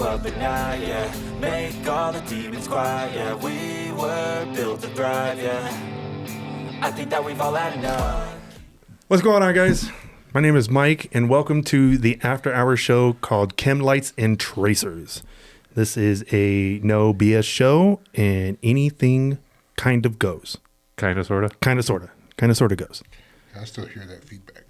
up at night, yeah. Make all the demons quiet, yeah. We were built to thrive, yeah. I think that we've all had enough. What's going on, guys? My name is Mike, and welcome to the after-hour show called Chem Lights and Tracers. This is a no BS show, and anything kind of goes. Kind of, sort of? Kind of, sort of. Kind of, sort of goes. I still hear that feedback.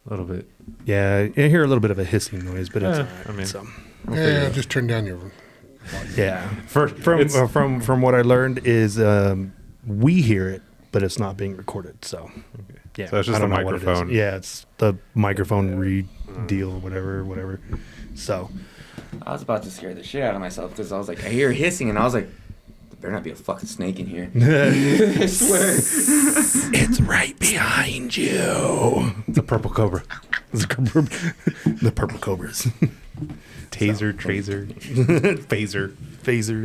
A little bit. Yeah, I hear a little bit of a hissing noise, but it's all right. I mean, so. Yeah, just turn down your volume. Yeah. From what I learned is we hear it, but it's not being recorded, so... Yeah, so it's just the microphone. Yeah, it's the microphone deal, whatever. So, I was about to scare the shit out of myself because I was like, I hear hissing, and I was like, there better not be a fucking snake in here. I swear. It's right behind you. It's a purple cobra. The purple cobras. Taser, tracer, phaser.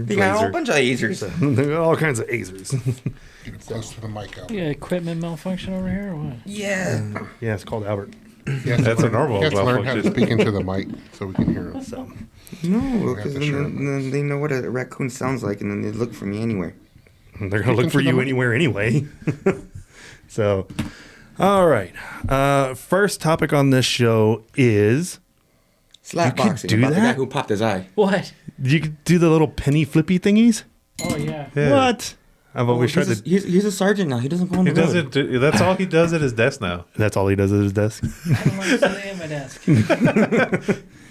They got a whole bunch of lasers. They got all kinds of asers. Get it close to the mic, Albert. You got equipment malfunction over here or what? Yeah. Yeah, it's called Albert. That's a normal You have to learn how to malfunction. speak into the mic so we can hear him. So, No, have because to share then they know what a raccoon sounds like, and then they look for me anywhere. they're going to look for you anywhere anyway. So, all right. First topic on this show is... Slap You can boxing do about the that? guy who popped his eye. What? You can do the little penny flippy thingies? Oh, yeah. Yeah. What? I've always tried to... He's a sergeant now. He doesn't go on He the road. doesn't. That's all he does at his desk now. That's all he does at his desk? I don't like sitting at my desk.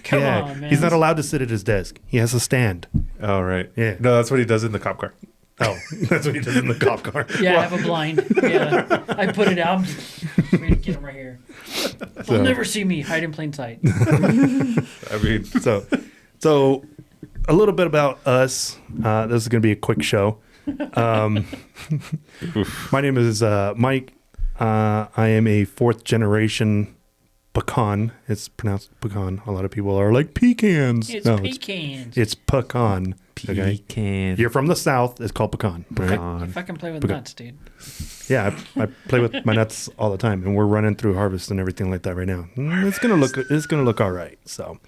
Come on, man. He's not allowed to sit at his desk. He has to stand. Oh right. Yeah. No, that's what he does in the cop car. Oh, that's what he does in the cop car. Yeah, I have a blind. Yeah. I put it out. I'm just ready to get him right here. They'll never see me. Hide in plain sight. I mean, So a little bit about us. This is going to be a quick show. My name is Mike. I am a fourth generation pecan. It's pronounced pecan. A lot of people are like pecans. It's No, pecans. It's pecan. Okay? pecan. You're from the South. It's called pecan. Right? Pecan. If I can play with nuts, dude. Yeah, I play with my nuts all the time, and we're running through harvest and everything like that right now. It's gonna look all right. So,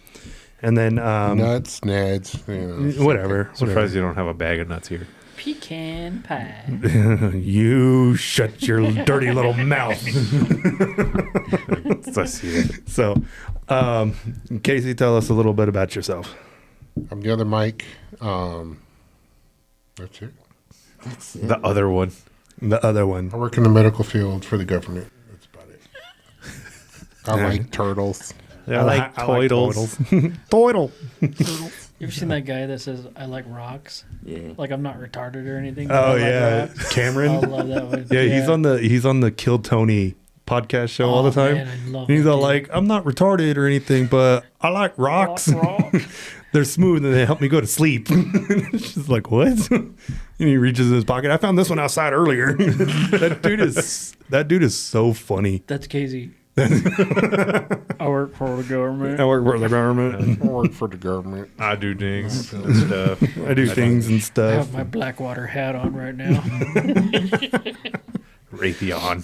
and then Nuts, nads, you know. whatever. Surprised you don't have a bag of nuts here. Pecan pie. You shut your dirty little mouth. I see it. So, Casey, tell us a little bit about yourself. I'm the other Mike. That's it. The other one. The other one. I work in the medical field for the government. That's about it. I like turtles. I like toidles. Toidle. You ever seen that guy that says, I like rocks? Yeah. Like I'm not retarded or anything. but Oh I like yeah, rocks. I Cameron. love that one. Yeah, he's on the Kill Tony podcast show all the time. Man, I love And he's it, all dude. like, I'm not retarded or anything, but I like rocks. Rock. They're smooth and they help me go to sleep. She's like, what? And he reaches in his pocket. I found this one outside earlier. That dude is so funny. That's Casey. I work for the government. I work for the government. I work for the government. I do things and stuff. I do things and I stuff. have my Blackwater hat on right now. Raytheon.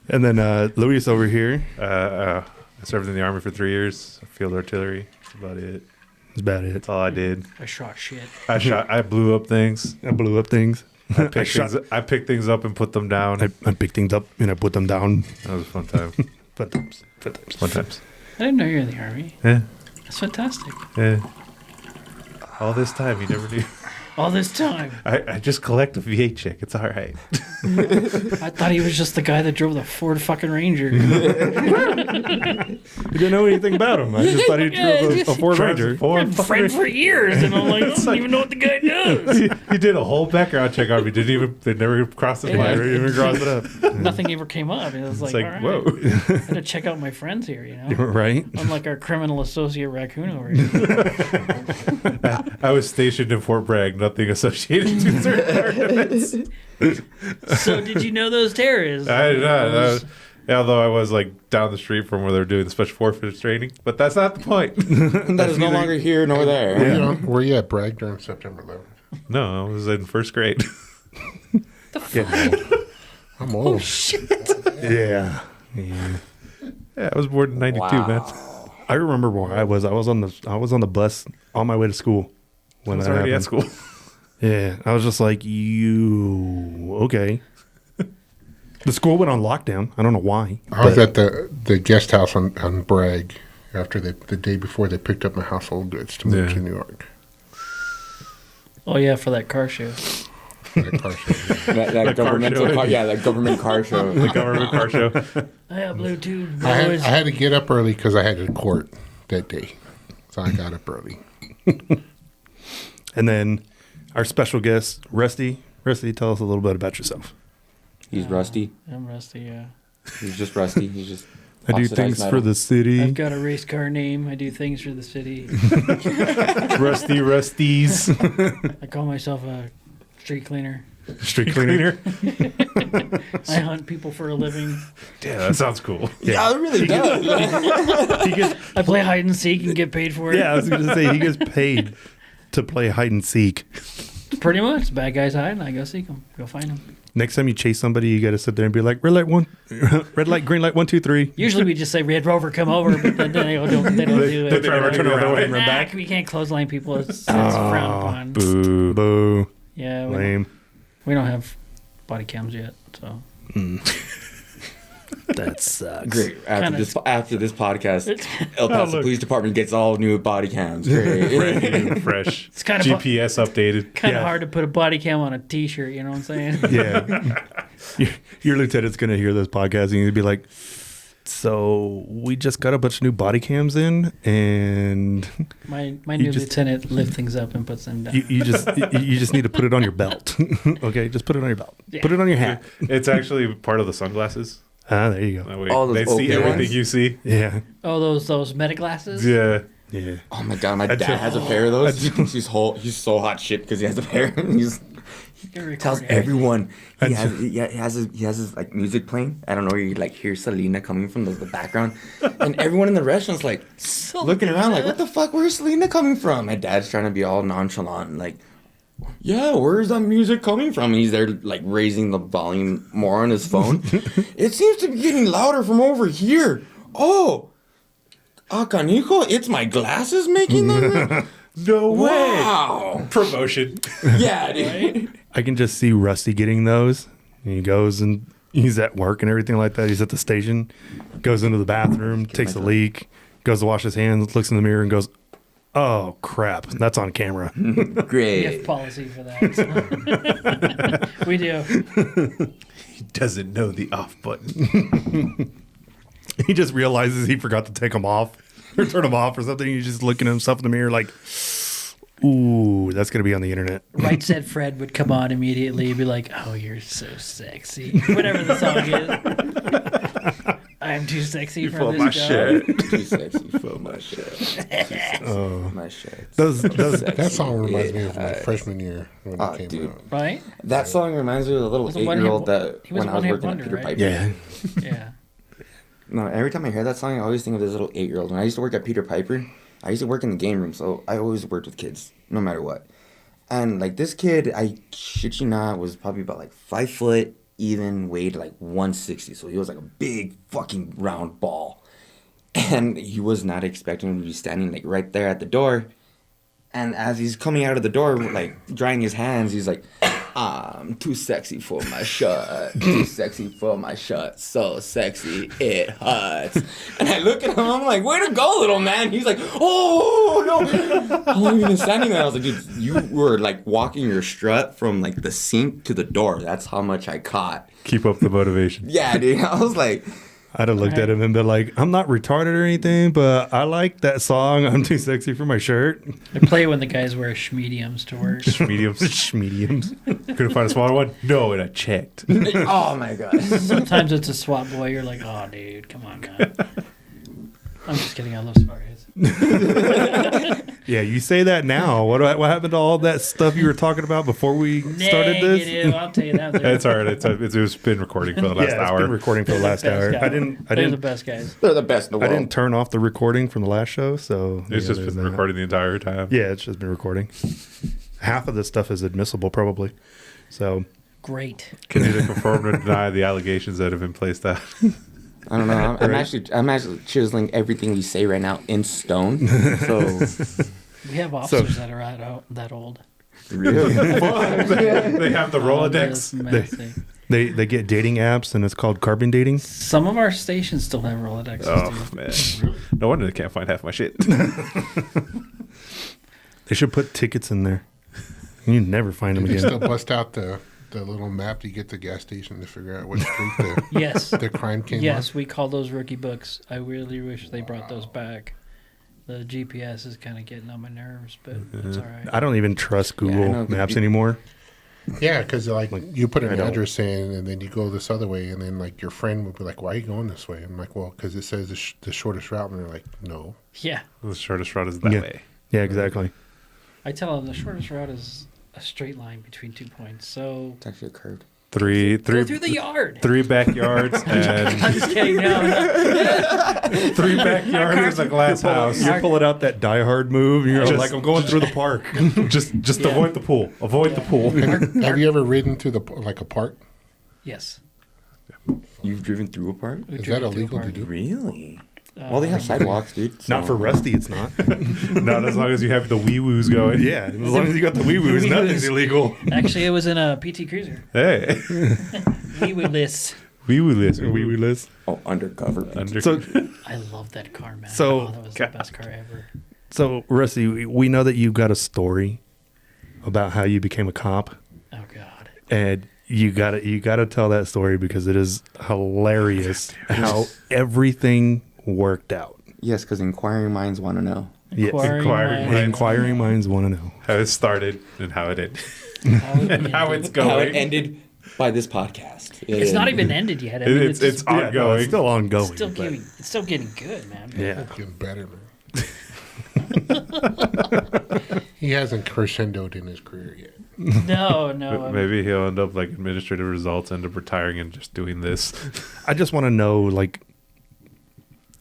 And then Luis over here. I served in the Army for 3 years. Field artillery. That's about it. That's about it. That's all I did. I shot shit. I blew up things. I blew up things. I picked things up and put them down. I pick things up and I put them down. That was a fun time. Fun times. Fun times. I didn't know you were in the Army. Yeah. That's fantastic. Yeah. All this time, you never knew. All this time. I just collect a VA check. It's all right. I thought he was just the guy that drove the Ford fucking Ranger. I didn't know anything about him. I just thought he drove a Ford Ranger. Been friends for years, and I'm like, I don't even know what the guy does. He did a whole background check on me. They never crossed his Yeah. mind. I didn't even cross it up. Nothing ever came up. It was It's like, like, all right, whoa. I had to check out my friends here, you know? Right? I'm like our criminal associate raccoon over here. I was stationed in Fort Bragg. Nothing associated to certain tournaments. So did you know those terrorists? I did not. Although I was like down the street from where they were doing the special forces training. But that's not the point. That is no longer here nor there. Were you at Bragg during September 11th? No, I was in first grade. I'm old. Shit. Yeah. Yeah, I was born in 92, man. I remember where I was. I was on the bus on my way to school when I was that already happened. at school. Yeah, I was just like, okay. The school went on lockdown. I don't know why. I was at the guest house on Bragg after the day before they picked up my household goods to move Yeah. to New York. Oh yeah, for that car show. That car show. That governmental show. car, yeah, that government car show. The government car show. I have Bluetooth I boys. had to get up early because I had to court that day, so I got up early. And then our special guest, Rusty. Rusty, tell us a little bit about yourself. He's rusty. I'm rusty. Yeah. He's just rusty. He's just. I do oxidized things metal. for the city. I've got a race car name. I do things for the city. Rusty Rusties. I call myself a street cleaner. Street cleaner. I hunt people for a living. Damn, that sounds cool. Yeah, it really does. He gets, I play hide and seek and get paid for it. yeah, I was going to say he gets paid to play hide and seek. Pretty much. Bad guys hide and I go seek them. Go find them. Next time you chase somebody, you got to sit there and be like, red light, green light, 1, 2, 3. Usually we just say Red Rover, come over, but then they don't do They it. try to turn around and run Nah, back. we can't clothesline people. It's frowned upon. Boo. Boo. Yeah, Lame. we don't have body cams yet, so. That sucks. Great. Kinda- After this podcast, It's- El Paso look. Police Department gets all new body cams. Great. Brand new, fresh. It's kind of GPS updated. kind of Yeah. hard to put a body cam on a T-shirt. You know what I'm saying? Yeah. Your lieutenant's going to hear this podcast and he'd be like, so we just got a bunch of new body cams in and My new just- lieutenant lifts things up and puts them down. you just need to put it on your belt. Okay, just put it on your belt. Yeah. Put it on your hat. It's actually part of the sunglasses. Ah, there you go. That way All those they see OP everything ones? you see. Yeah. Oh, those meta glasses. Yeah. Yeah. Oh my god, my dad has a pair of those. He's so hot shit because he has a pair. He's You can record tells everything. everyone he has his like music playing. I don't know, you like hear Selena coming from the background, and everyone in the restaurant's like looking around like, what the fuck? Where's Selena coming from? My dad's trying to be all nonchalant, like, yeah, where's that music coming from? And he's there like raising the volume more on his phone. It seems to be getting louder from over here. Oh, canijo, it's my glasses making that. No way. Wow. Promotion. Yeah, dude. I can just see Rusty getting those. And he goes and he's at work and everything like that. He's at the station, goes into the bathroom, takes a leak, goes to wash his hands, looks in the mirror and goes, oh, crap. That's on camera. We have Great. policy for that. So. We do. He doesn't know the off button. He just realizes he forgot to take them off or turn them off or something. He's just looking at himself in the mirror like, ooh, that's going to be on the internet. Right Said Fred would come on immediately and be like, oh, you're so sexy. Whatever the song is. I'm too sexy for this my job. shit. Too sexy for my shirt. My shirt. Those, That song reminds me of my freshman year when Oh, it came dude. out. Right? That song reminds me of the little was a one-hit 8-year-old wo- that he was when a I was one-hit working wonder, at Peter right? Piper. yeah. Yeah. No, every time I hear that song, I always think of this little 8-year-old. When I used to work at Peter Piper, I used to work in the game room, so I always worked with kids, no matter what. And like this kid, I shit you not, was probably about like 5 foot, even weighed like 160. So he was like a big fucking round ball. And he was not expecting him to be standing like right there at the door. And as he's coming out of the door, like drying his hands, he's like, I'm too sexy for my shirt. Too sexy for my shirt. So sexy, it hurts. And I look at him, I'm like, way to go, little man. He's like, oh, no. I'm not even standing there. I was like, dude, you were like walking your strut from like the sink to the door. That's how much I caught. Keep up the motivation. Yeah, dude. I was like, I'd have looked at him and been like, I'm not retarded or anything, but I like that song. I'm too sexy for my shirt. They play when the guys wear schmediums to work. Mediums. Mediums. Couldn't find a smaller one? No, and I checked. oh my God. Sometimes it's a SWAT boy. You're like, oh, dude, come on, man. I'm just kidding. I love SWAT guys. Yeah, you say that now. What happened to all that stuff you were talking about before we started this? Negative. I'll tell you that. It's all right. It's been recording for the last Yeah, it's hour. been recording for the last Best hour. guy. I They're the didn't best guys. They're the best in the I world. didn't turn off the recording from the last show, so It's yeah, just there's been that. recording the entire time. Yeah, it's just been recording. Half of this stuff is admissible, probably. So Great. Can neither confirm nor deny the allegations that have been placed out. I don't know. I'm actually chiseling everything we say right now in stone. So We have officers that are that old. really, They have the Oh, Rolodex. that's messy. They get dating apps, and it's called carbon dating. Some of our stations still have Rolodexes. Oh too. man, no wonder they can't find half my shit. They should put tickets in there. You never find them They again. still bust out the little map to get to the gas station to figure out what street Yes. the crime came Yes, we call those rookie books. I really wish they brought those back. The GPS is kind of getting on my nerves, but it's all right. I don't even trust Google know, Maps anymore. on. Yeah, because like you put I an don't. address in, and then you go this other way, and then like your friend would be like, "Why are you going this way?" I'm like, "Well, because it says the shortest route," and they're like, "No." Yeah. The shortest route is that Yeah. way. Yeah, exactly. I tell them the shortest route is a straight line between 2 points. So it's actually a curve. Three go through the yard. three backyards I'm and just kidding. No. 3 backyards and a glass house. You're pulling out that Die Hard move. And you're Just- like, I'm going through the park. Just Yeah. avoid the pool. Avoid the pool. Have you ever ridden through like a park? Yes. You've driven through a park? We've Is that driven through a illegal to park. do? Really? Well, they have sidewalks, dude. Not so- for Rusty, it's not. Not as long as you have the wee woos going. Yeah, as long as you got the wee woos, nothing's illegal. Actually, it was in a PT Cruiser. Hey, We would list. wee woo list. Wee woo list. Oh, undercover. Under- So, I love that car, man. So- That was the best car ever. so Rusty, we know that you've got a story about how you became a cop, Oh God. and you gotta tell that story because it is hilarious how everything worked out. Yes, because inquiring minds want to know. Yes. Inquiring minds. Inquiring minds want to know. how it started and how it ended How and how it's How going. it ended by this podcast. It's not even ended yet. I mean, It's just Yeah, no, ongoing. it's still ongoing. still but- getting good, man. yeah. Getting better, man. He hasn't crescendoed in his career yet. No, no. Maybe he'll end up like administrative results, end up retiring and just doing this. I just want to know, like,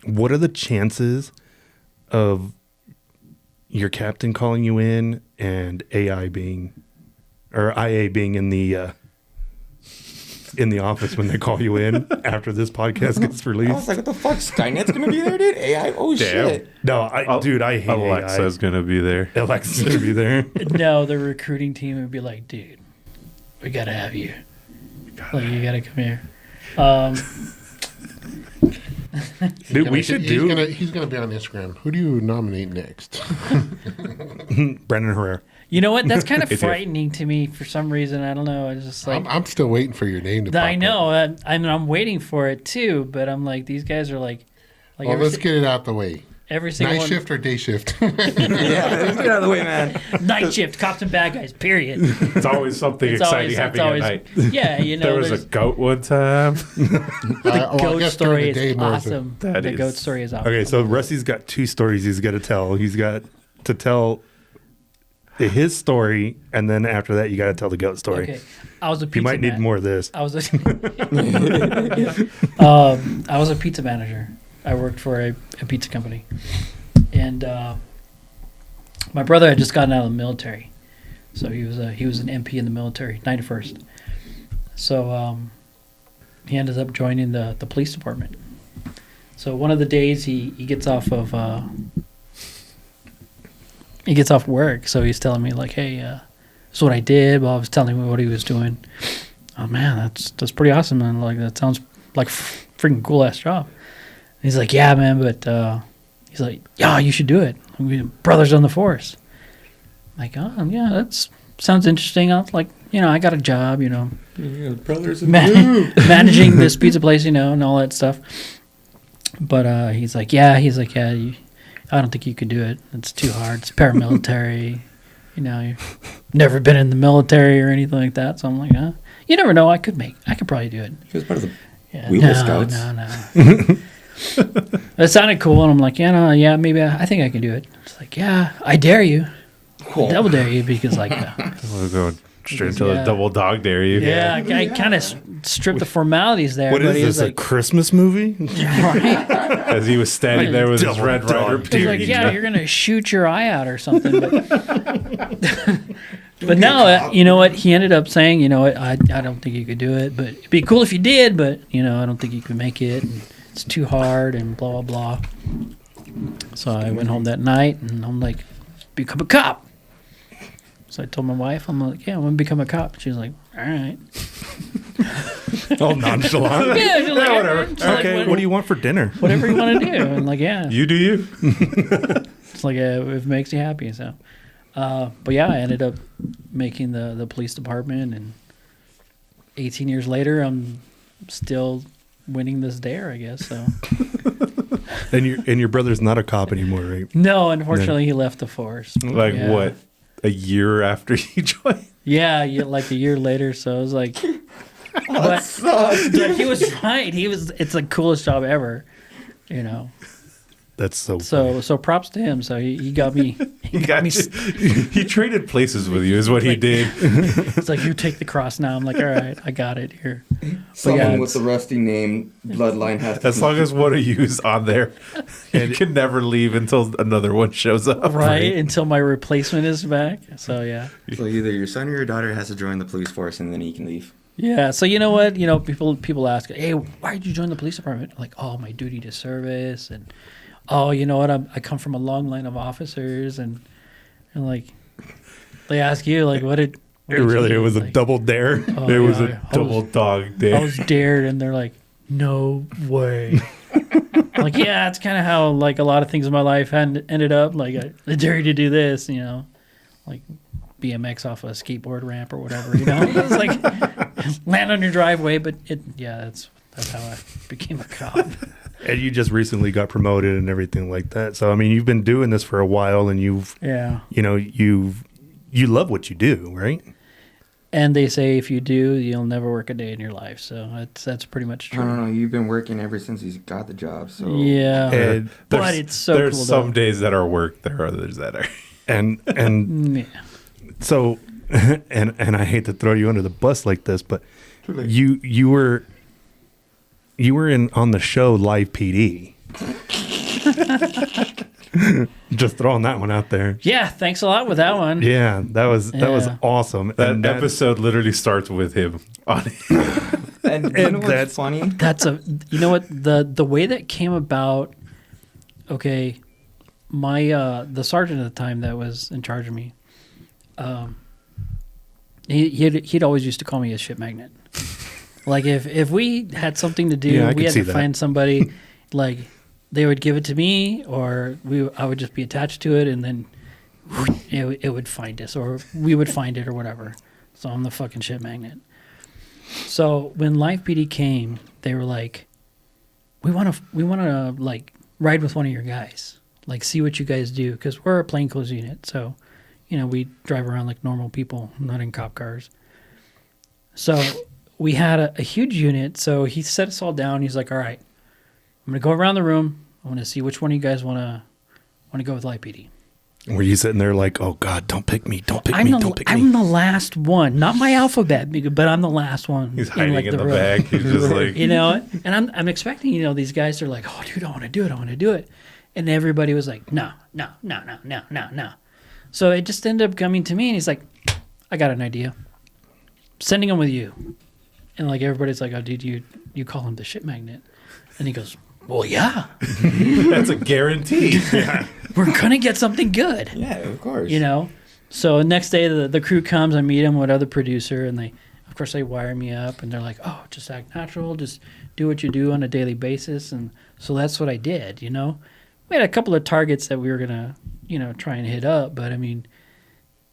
what are the chances of your captain calling you in and IA being in the office when they call you in after this podcast gets I was released? like, what the fuck? Skynet's going to be there, dude? AI? Oh, Damn. shit. No, I hate Alexa's gonna be there. AI. Alexa's gonna be there. No, the recruiting team would be like, dude, we gotta have you. Like, you gotta come here. Dude, we should do He's gonna be on Instagram. Who do you nominate next? Brendan Herrera. You know what? That's kind of It is. frightening to me for some reason. I don't know. It's just like I'm still waiting for your name to pop I up. know. I'm waiting for it too. But I'm like, these guys are like Well, let's get it out the way. every single Night one, shift or day shift? Yeah, let's get out of the way, man. night shift, cops and bad guys. Period. It's always something It's exciting always, happening at night. yeah. You know, There was a there's- goat one time. the goat story is awesome. That The is- goat story is awesome. Okay, so Rusty's got 2 stories he's got to tell. He's got to tell his story, and then after that, you got to tell the goat story. Okay, I was a pizza You might need man. more of this. I was a I was a pizza manager. I worked for a pizza company, and my brother had just gotten out of the military, so he was an MP in the military, 91st. So he ended up joining the police department. So one of the days he gets off of work, so he's telling me like, hey, this is what I did. Well, I was telling him what he was doing. Oh man, that's pretty awesome, man. Like, that sounds like freaking cool ass job. And he's like, yeah, man, but he's like, yeah, you should do it. Brothers on the force. I'm like, oh yeah, that sounds interesting. I was like, I got a job, Brothers managing this pizza place, and all that stuff. But he's like, yeah, I don't think you could do it. It's too hard. It's paramilitary. You've never been in the military or anything like that. So I'm like, you never know. I could probably do it. He was part of the Yeah, Wheeler Scouts. No. It sounded cool, and I'm like, maybe I think I can do it. It's like, yeah, I dare you, Cool. double dare you, because like, We're going straight into Yeah. the double dog dare you. yeah, I kind of stripped the formalities there. What but is he this, was a like, Christmas movie? right? As he was standing there with his Double Red Rider dog He's like, beard. yeah, you're gonna shoot your eye out or something. But no, you know what? He ended up saying, I don't think you could do it, but it'd be cool if you did. But I don't think you could make it. And it's too hard and blah, blah, blah. So I went home that night and I'm like, become a cop. So I told my wife, I'm like, yeah, I'm going to become a cop. She's like, all right. All nonchalant. Yeah, she's like, whatever. She's like, Okay, what do you want for dinner? whatever you want to do. And like, yeah. You do you. It's like, if it makes you happy. So, but yeah, I ended up making the police department. And 18 years later, I'm still winning this dare, I guess. So, And your brother's not a cop anymore, right? no, unfortunately, he left the force. Like Yeah. what? A year after you joined? Yeah, like a year later. So I was like, but yeah, he was right. It's the coolest job ever, you know. That's so. So props to him. So he got me. He got me. He traded places with you, is what he Like- did. It's like, you take the cross now. I'm like, all right, I got it here. Someone yeah, with the rusty name bloodline has to As long as one of you is on there, you can never leave until another one shows up. Right until my replacement is back. So yeah. So either your son or your daughter has to join the police force, and then he can leave. Yeah. So you know what? You know, people ask, hey, why did you join the police department? Like, oh, my duty to service, and oh, you know what? I come from a long line of officers, and like they ask you, like, what did It really you it do? was a Like, double dare. oh, It was yeah, a double dog day. I was dared, and they're like, no way. Like, yeah, it's kind of how like a lot of things in my life ended up. Like, I dare you to do this, you know, like BMX off a skateboard ramp or whatever. You know, it's like land on your driveway. But that's how I became a cop. And you just recently got promoted and everything like that. So I mean, you've been doing this for a while, and you love what you do, right? And they say if you do, you'll never work a day in your life. So that's pretty much I don't true. know. You've been working ever since he's got the job. So Yeah, And but it's so there's cool. some though. days that are work. There are others that are. and Yeah. so and I hate to throw you under the bus like this, but you were in on the show Live PD. Just throwing that one out there. Yeah, thanks a lot with that one. Yeah, that was Yeah. awesome. That And episode literally starts with him on it. and you know what's that's- funny? That's you know what, the way that came about. Okay, my the sergeant at the time that was in charge of me, he'd always used to call me a shit magnet. Like if we had something to do, Yeah, I we could had see to that. find somebody, like they would give it to me, or I would just be attached to it, and then it would find us, or we would find it, or whatever. So I'm the fucking shit magnet. So when Live PD came, they were like, we want to like ride with one of your guys, like see what you guys do, because we're a plainclothes unit. So, you know, we drive around like normal people, not in cop cars. So we had a huge unit. So he set us all down. He's like, all right, I'm going to go around the room. I want to see which one of you guys want to go with Live PD. were you sitting there like, oh God, don't pick me, don't pick I'm me, the, don't pick I'm me? the last one, not my alphabet, but I'm the last one. He's hiding in the row. back. He's just like, You know, and I'm expecting, you know, these guys are like, oh, dude, I want to do it. And everybody was like, no. So it just ended up coming to me, and he's like, I got an idea. Sending him with you. And like everybody's like, oh, dude, you call him the shit magnet. And he goes, well, yeah, that's a guarantee. we're going to get something good. Yeah, of course. You know? So next day the crew comes, I meet him with other producer, and of course they wire me up, and they're like, oh, just act natural, just do what you do on a daily basis. And so that's what I did, you know? We had a couple of targets that we were going to, you know, try and hit up, but I mean,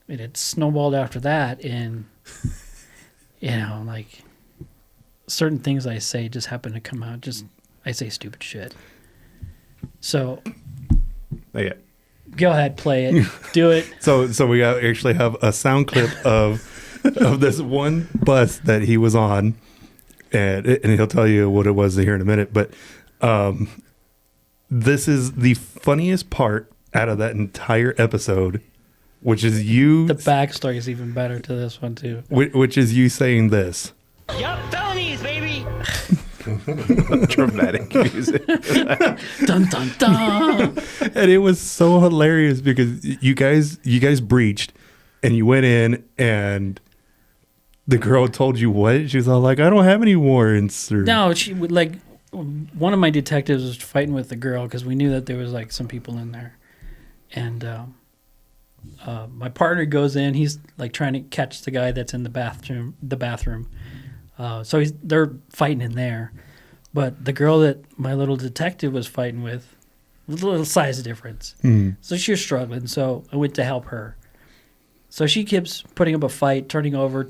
it had snowballed after that, and, you know, like certain things I say just happen to come out, I say stupid shit. So Yeah. go ahead, play it, do it. So we actually have a sound clip of this one bus that he was on, and he'll tell you what it was here in a minute. But this is the funniest part out of that entire episode, which is you. The backstory is even better to this one too. Which is you saying this. Yup, felonies, baby. Dramatic music. Dun dun dun. And it was so hilarious because you guys breached, and you went in, and the girl told you what? She was all like, I don't have any warrants. Or, No, she would like one of my detectives was fighting with the girl because we knew that there was like some people in there, and my partner goes in. He's like trying to catch the guy that's in the bathroom. So they're fighting in there, but the girl that my little detective was fighting with, a little size difference. So she was struggling. So I went to help her. So she keeps putting up a fight, turning over,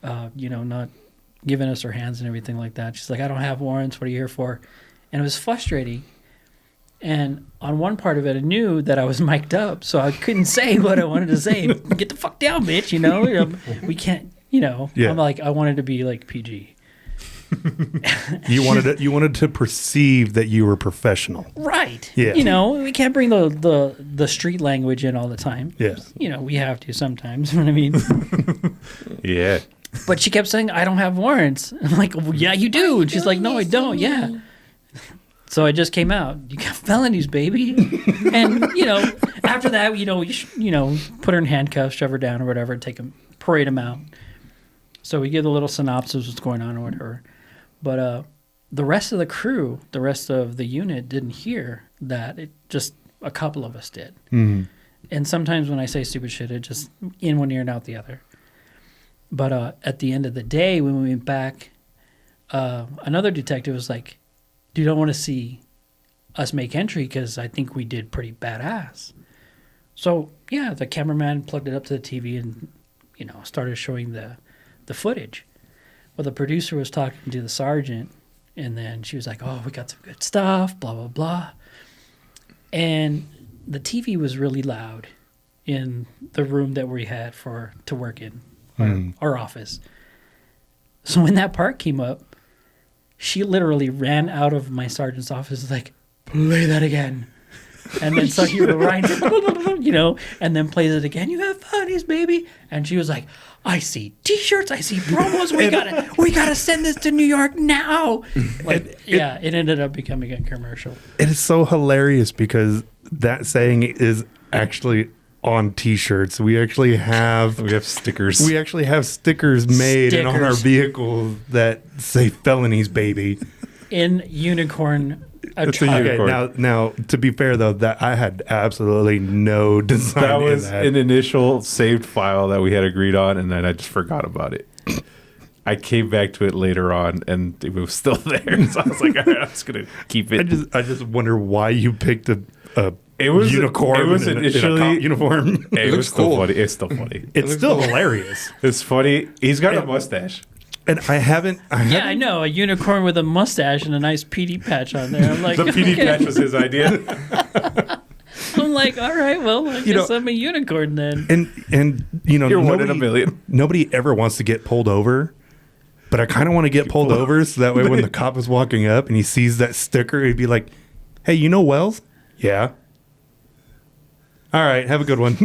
not giving us her hands and everything like that. She's like, I don't have warrants. What are you here for? And it was frustrating. And on one part of it, I knew that I was mic'd up, so I couldn't say what I wanted to say. Get the fuck down, bitch, we can't, Yeah. I'm like, I wanted to be like PG. You wanted to perceive that you were professional. Right. Yeah. We can't bring the street language in all the time. Yes. We have to sometimes, you know what I mean? Yeah. But she kept saying, I don't have warrants. I'm like, well, yeah, you do. And she's like, no, I don't. Yeah. So I just came out. You got felonies, baby. And, after that, put her in handcuffs, shove her down or whatever, parade them out. So we give a little synopsis of what's going on or whatever. But the rest of the crew, the rest of the unit didn't hear that. It just a couple of us did. Mm-hmm. And sometimes when I say stupid shit, it just in one ear and out the other. But at the end of the day, when we went back, another detective was like, you don't want to see us make entry because I think we did pretty badass. So, yeah, the cameraman plugged it up to the TV and, started showing the footage. Well, the producer was talking to the sergeant, and then she was like, oh, we got some good stuff, blah, blah, blah. And the TV was really loud in the room that we had to work in, our office. So when that part came up, she literally ran out of my sergeant's office like, play that again. And then so he rewinds it, and then plays it again. You have funnies, baby. And she was like, I see T-shirts, I see promos. We gotta send this to New York now. It ended up becoming a commercial. It is so hilarious because that saying is actually on T-shirts. We have stickers. We actually have stickers made and on our vehicles that say felonies, baby. In unicorn. Okay, now to be fair though, that I had absolutely no design. That was an initial saved file that we had agreed on, and then I just forgot about it. I came back to it later on, and it was still there. So I was like, all right, I'm just gonna keep it. I just wonder why you picked a unicorn. It was initially in a cop uniform. It was still funny. It's still funny. It's still hilarious. It's funny. He's got a mustache. And I know a unicorn with a mustache and a nice PD patch on there. I'm like, the PD patch was his idea. I'm like, all right, well, I guess I'm a unicorn then. And you're one in a million. Nobody ever wants to get pulled over, but I kind of want to get pulled over so that way when the cop is walking up and he sees that sticker, he'd be like, "Hey, Wells? Yeah. All right, have a good one."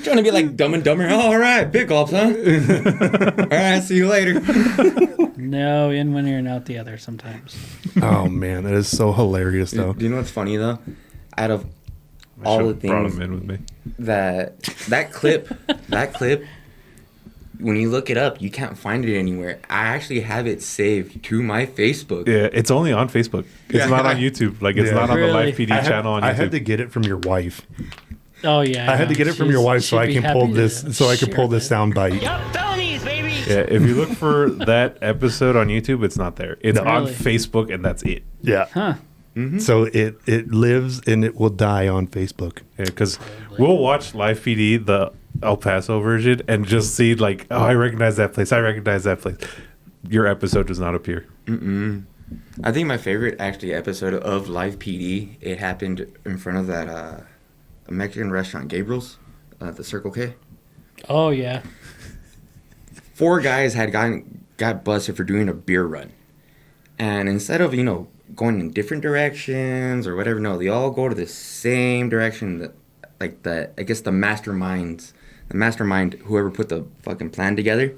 Trying to be like Dumb and Dumber. Oh, all right, big gulps, huh? All right, see you later. No, in one ear and out the other sometimes. Oh man, that is so hilarious though. Do you know what's funny though? Out of all the things brought him in with me. that clip, when you look it up, you can't find it anywhere. I actually have it saved to my Facebook. Yeah, it's only on Facebook. It's not on YouTube. Like it's not on the Live PD channel on YouTube. I had to get it from your wife. Oh yeah, I had to get it from your wife so I can pull this. So I could pull this sound bite. Yup, felonies, baby. Yeah, if you look for that episode on YouTube, it's not there. It's on Really? Facebook, and that's it. Yeah. Huh. Mm-hmm. So it lives and it will die on Facebook. Yeah, because we'll watch Live PD, the El Paso version, and just see like, oh, I recognize that place. I recognize that place. Your episode does not appear. I think my favorite actually episode of Live PD, it happened in front of that Mexican restaurant, Gabriel's, the Circle K. Oh yeah. 4 guys had got busted for doing a beer run, and instead of going in different directions or whatever, no, they all go to the same direction. I guess the mastermind, whoever put the fucking plan together.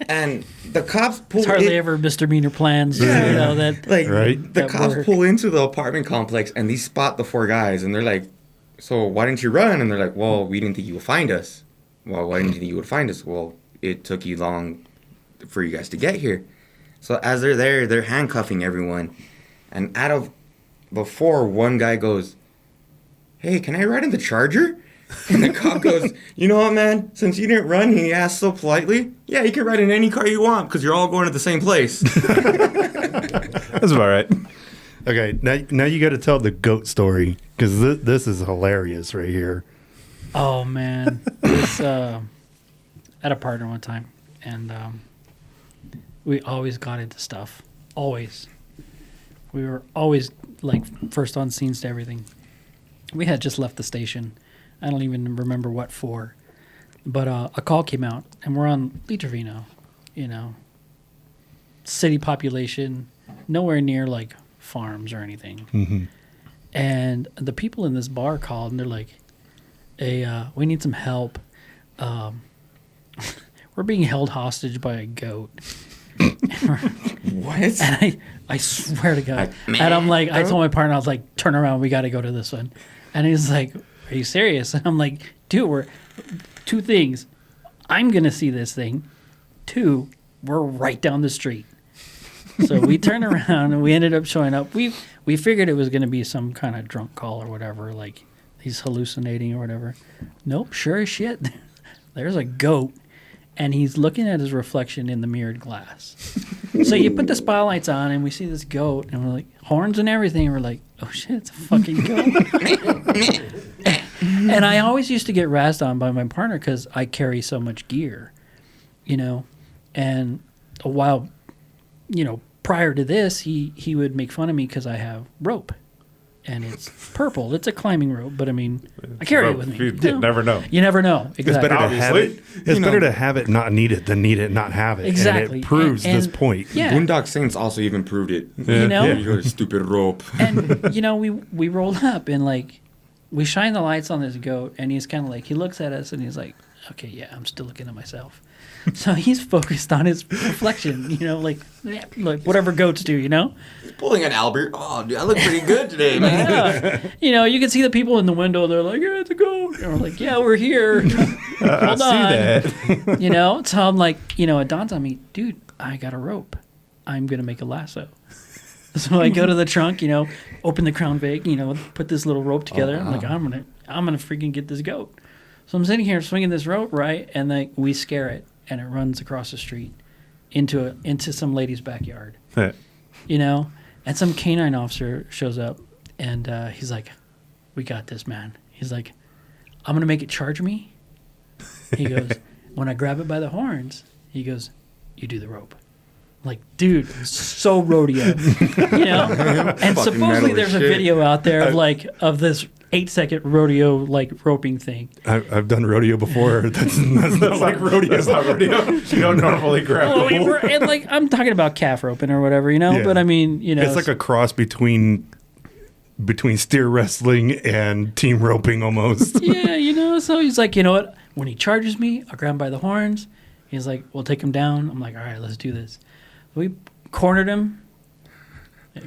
And the cops pull. It's hardly ever misdemeanor plans. Yeah. Right? The cops pull into the apartment complex and they spot the 4 guys and they're like, "So why didn't you run?" And they're like, "Well, we didn't think you would find us." "Well, why didn't you think you would find us?" "Well, it took you long for you guys to get here." So as they're there, they're handcuffing everyone. And before one guy goes, "Hey, can I ride in the Charger?" And the cop goes, "You know what, man? Since you didn't run, he asked so politely, yeah, you can ride in any car you want because you're all going to the same place." That's about right. Okay, now you got to tell the goat story because this is hilarious right here. Oh man, this I had a partner one time, and we always got into stuff. Always, we were always like first on scenes to everything. We had just left the station. I don't even remember what for, but a call came out, and we're on Lee Trevino, city population, nowhere near like farms or anything. Mm-hmm. And the people in this bar called, and they're like, "Hey, we need some help. We're being held hostage by a goat." What? And I swear to God. And I'm like, I told my partner, I was like, "Turn around, we got to go to this one." And he's like, "Are you serious?" And I'm like, "Dude, we're two things. I'm going to see this thing. Two, we're right down the street." So we turned around and we ended up showing up. We figured it was going to be some kind of drunk call or whatever, like he's hallucinating or whatever. Nope, sure as shit. There's a goat, and he's looking at his reflection in the mirrored glass. So you put the spotlights on, and we see this goat, and we're like, horns and everything. And we're like, oh shit, it's a fucking goat. And I always used to get razzed on by my partner because I carry so much gear, and a while, prior to this, he would make fun of me because I have rope, and it's purple. It's a climbing rope, but I mean, I carry it with me. You never know. You never know. Exactly. It's better to have it. Obviously. It's better to have it, not need it, than need it, not have it. Exactly. And it proves And- this point. Yeah. Boondock Saints also even proved it. Yeah. You got a stupid rope. And we rolled up and like we shine the lights on this goat, and he's kind of like, he looks at us and he's like, okay, yeah, I'm still looking at myself. So he's focused on his reflection, like whatever goats do, He's pulling an Albert. Oh, dude, I look pretty good today, man. Yeah. You can see the people in the window. They're like, yeah, it's a goat. And we're like, yeah, we're here. Hold on. That. So I'm like, it dawns on me, dude, I got a rope. I'm going to make a lasso. So I go to the trunk, open the Crown Vic, put this little rope together. I'm like, I'm gonna freaking get this goat. So I'm sitting here swinging this rope, right? And then we scare it, and it runs across the street into some lady's backyard. And some canine officer shows up, and he's like, "We got this, man." He's like, "I'm gonna make it charge me." He goes, "When I grab it by the horns," he goes, "You do the rope." Like, dude, so rodeo, And Fucking supposedly metal as there's a shit. video out there of this 8-second rodeo roping thing. I've done rodeo before. That's not like rodeo. That's not rodeo. You don't normally grab Well, the bull. and I'm talking about calf roping or whatever, Yeah. But I mean, It's like a cross between steer wrestling and team roping almost. yeah, So he's like, you know what? When he charges me, I'll grab him by the horns. He's like, we'll take him down. I'm like, all right, let's do this. We cornered him.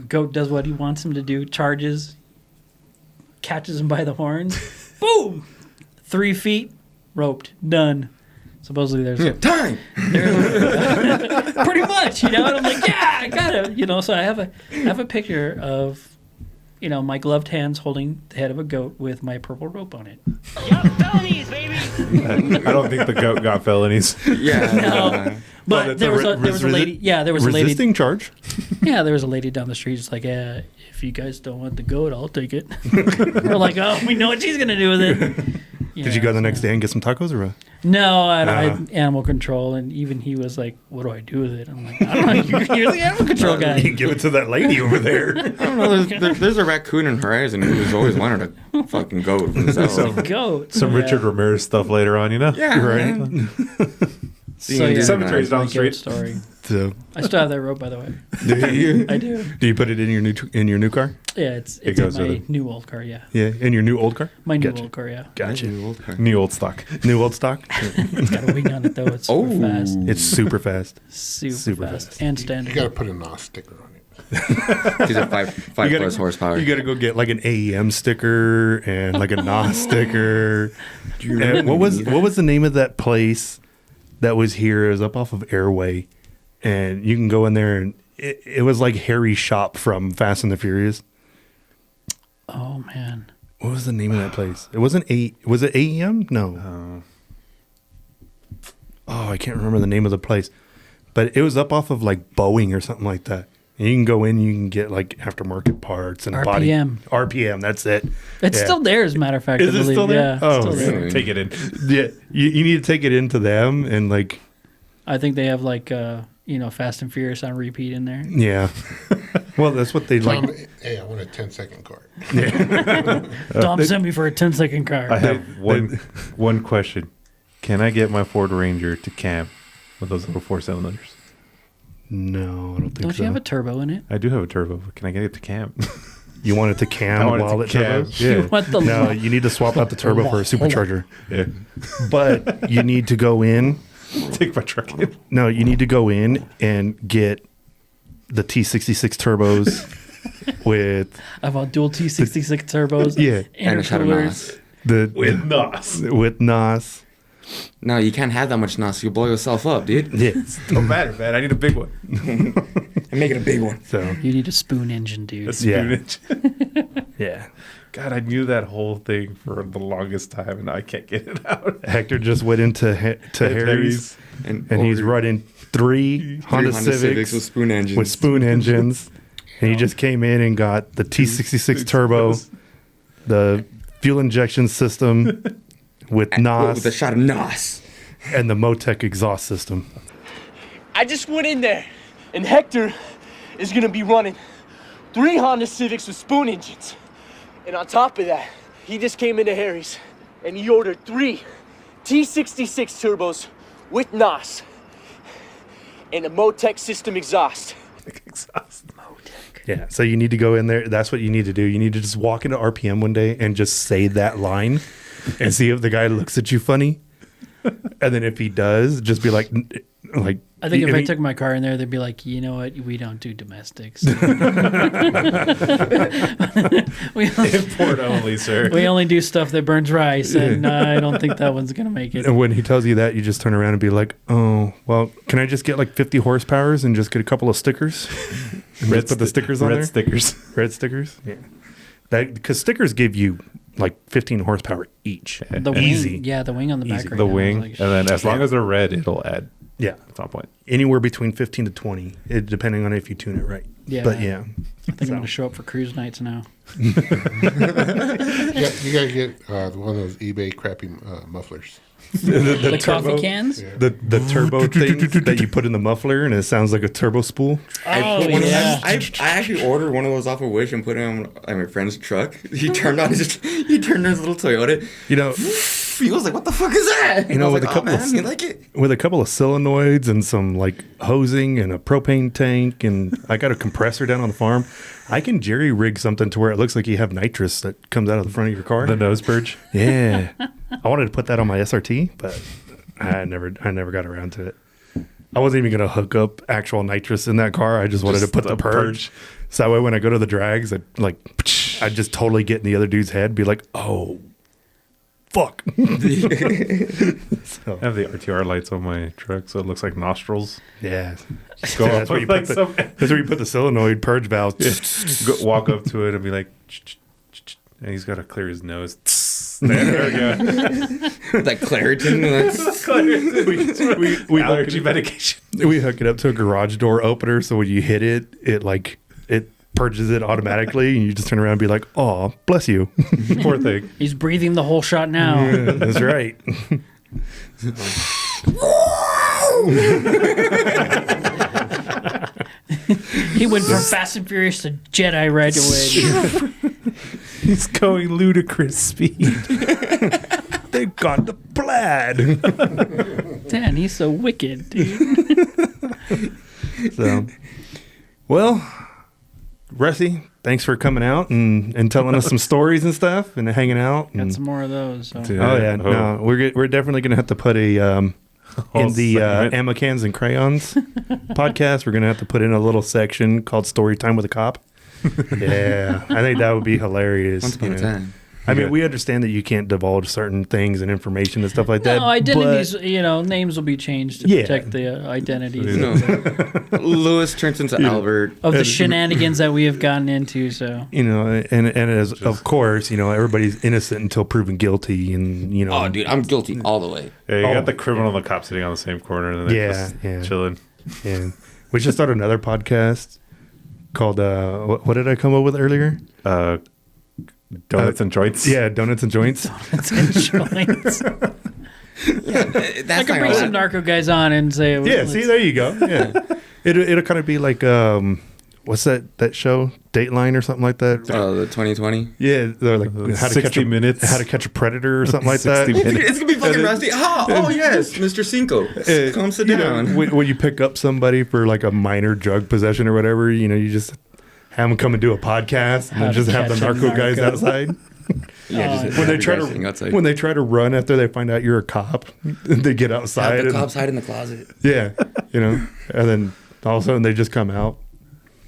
Goat does what he wants him to do, charges, catches him by the horns. Boom! 3 feet, roped, done. Supposedly there's Time. pretty much, And I'm like, yeah, I got it. So I have a picture of, my gloved hands holding the head of a goat with my purple rope on it. Young felonies, baby. I don't think the goat got felonies. Yeah. No. But it's there a was a lady. Yeah, there was a lady. Resisting charge. Yeah, there was a lady down the street. Just like, if you guys don't want the goat, I'll take it. We're like, oh, we know what she's gonna do with it. Did you go the next day and get some tacos or what? No, I had animal control, and even he was like, "What do I do with it?" I'm like, "I don't know. You're the animal control You guy." can give it to that lady over there. I don't know. There's a raccoon in Horizon who's always wanted a fucking goat for himself. Goat. Some Richard Ramirez stuff later on, Yeah, Right. man. So yeah, Cemetery's down the my goat street. story. So, I still have that rope, by the way. do you I do. put it in your new car? Yeah, it's goes in my with it. new old car. Yeah, Yeah, in your new old car. my new Gotcha. old car. Yeah, Gotcha. New old stock. New old stock. it's got a wing on it though. It's super fast, It's super fast. super fast. fast, and You standard. got to put a NOS sticker on it. He's at five You gotta- plus horsepower. You got to go get like an AEM sticker and like a NOS sticker. And what was the name of that place that was here? It was up off of Airway. and you can go in there, and it was like Harry's shop from Fast and the Furious. Oh man. What was the name of that place? It wasn't Was it AEM? No. I can't remember the name of the place, but it was up off of like Boeing or something like that. And you can go in, you can get like aftermarket parts and RPM. RPM, that's it. It's still there, as a matter of fact. Is I it believe. still there? Yeah, Oh, it's still there. Take it in. Yeah, you need to take it into them and like. I think they have like Fast and Furious on repeat in there. Yeah. Well, that's what they Tom, like. hey, I want a 10-second card. Dom sent me for a 10-second card. I have one question. Can I get my Ford Ranger to camp with those little 4 cylinders? No, I don't think Don't so. you have a turbo in it? I do have a turbo, but can I get it to camp? You want it to cam I want it while to it cam. turbos? Yeah. You want the No, you need to swap out the turbo for a supercharger. Yeah. But you need to go in. Take my truck in. No, you need to go in and get the T66 turbos with I bought dual T66 turbos. Yeah. And a shot of intercoolers. NOS. the With NOS. with NOS. No, you can't have that much NOS. You'll blow yourself up, dude. Yeah. Don't matter, man. I need a big one. And make it a big one. So You need a spoon engine, dude. A Yeah. spoonage. yeah. God, I knew that whole thing for the longest time, and I can't get it out. Hector just went into Harry's and he's running three Honda Civics with spoon engines. with spoon engines. And he just came in and got the T66 turbo, the fuel injection system with NOS, with a shot of NOS. and the Motec exhaust system. I just went in there, and Hector is gonna be running 3 Honda Civics with spoon engines. And on top of that, he just came into Harry's and he ordered 3 T66 turbos with NOS and a Motec system exhaust. Exhaust. Yeah, so you need to go in there. That's what you need to do. You need to just walk into RPM one day and just say that line and see if the guy looks at you funny. And then if he does, just be like I think if and I he- took my car in there, they'd be like, you know what? We don't do domestics. we, Import only, sir. we only do stuff that burns rice, and I don't think that one's going to make it. And when he tells you that, you just turn around and be like, "Oh, well, can I just get like 50 horsepowers and just get a couple of stickers? And just put the stickers on red there. stickers. Red stickers. Yeah, that because stickers give you like 15 horsepower each. The Easy. wing, yeah, the wing on the back. Easy. Right The now is wing, like, and then as long as they're red, it'll add Yeah, at some point. anywhere between 15 to 20, depending on if you tune it right. Yeah. But yeah, I think I'm going to show up for cruise nights now. You gotta get one of those eBay crappy mufflers. The coffee cans? the turbo things that you put in the muffler and it sounds like a turbo spool. Oh, One of yeah. them- I actually ordered one of those off of Wish and put it on my friend's truck. He turned on his little Toyota. You know, He was like, "What the fuck is that?" You know, I was with like, a couple "Oh, of man, you like it?" with a couple of solenoids and some like hosing and a propane tank, and I got a compressor down on the farm. I can jerry rig something to where it looks like you have nitrous that comes out of the front of your car. The nose purge. Yeah, I wanted to put that on my SRT, but I never got around to it. I wasn't even gonna hook up actual nitrous in that car. I just wanted to put the purge. So that way, when I go to the drags, I just totally get in the other dude's head, be like, "Oh, fuck." I have the RTR lights on my truck, so it looks like nostrils. Yeah. Go That's up where you like put some, That's where you put the solenoid purge valve. walk up to it and be like, and he's got to clear his nose. There we go. That Claritin. we Allergy hook medication. we hook it up to a garage door opener, so when you hit it, it purges it automatically, and you just turn around and be like, "Oh, bless you." Poor thing. He's breathing the whole shot now. Yeah, that's right. He went from Fast and Furious to Jedi right away. He's going ludicrous speed. They got the plaid. Man, he's so wicked, dude. So, well, Rusty, thanks for coming out and telling us some stories and stuff and hanging out. Got And, some more of those. So. oh yeah, no, we're definitely gonna have to put a in the segment. Ammo Cans and Crayons podcast. We're gonna have to put in a little section called "Story Time with a Cop." Yeah, I think that would be hilarious. Once upon a you know. time. I mean, we understand that you can't divulge certain things and information and stuff like that. No, identities, names will be changed to Yeah. protect the identities You know, Lewis turns into Albert. of the shenanigans that we have gotten into. So, and as of course, everybody's innocent until proven guilty, and Oh, dude, I'm guilty all the way. Yeah, you got the criminal and the cop sitting on the same corner, and they're just chilling. and we should start another podcast called what did I come up with earlier? Donuts and joints. Yeah, donuts and joints. it's in joints. I That's could bring some narco guys on and say, Yeah, see, there you go. Yeah, it'll kind of be like what's that show? Dateline or something like that. The 2020. Yeah, they're like how to 60 catch minutes. how to catch a predator or something like that. 60 minutes. It's gonna be fucking rusty. Oh yes, Mr. Cinco, come sit down. When you pick up somebody for like a minor drug possession or whatever, you just have them come and do a podcast, and How then to just have the catch a narco guys narco. outside. Yeah, just when they try outside. to run after they find out you're a cop, they get outside. Have the and, cops hide in the closet. Yeah, and then all of a sudden they just come out.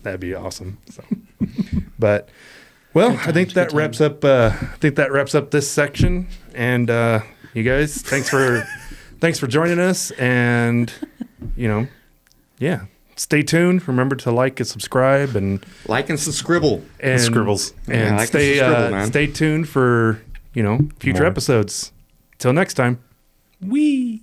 That'd be awesome. So, but I think that wraps up. This section. And you guys, thanks for joining us. And stay tuned. Remember to like and subscribe and Like and scribble. and Scribbles. and Yeah, like stay and scribble, man. stay tuned for future More. episodes. Till next time. Wee.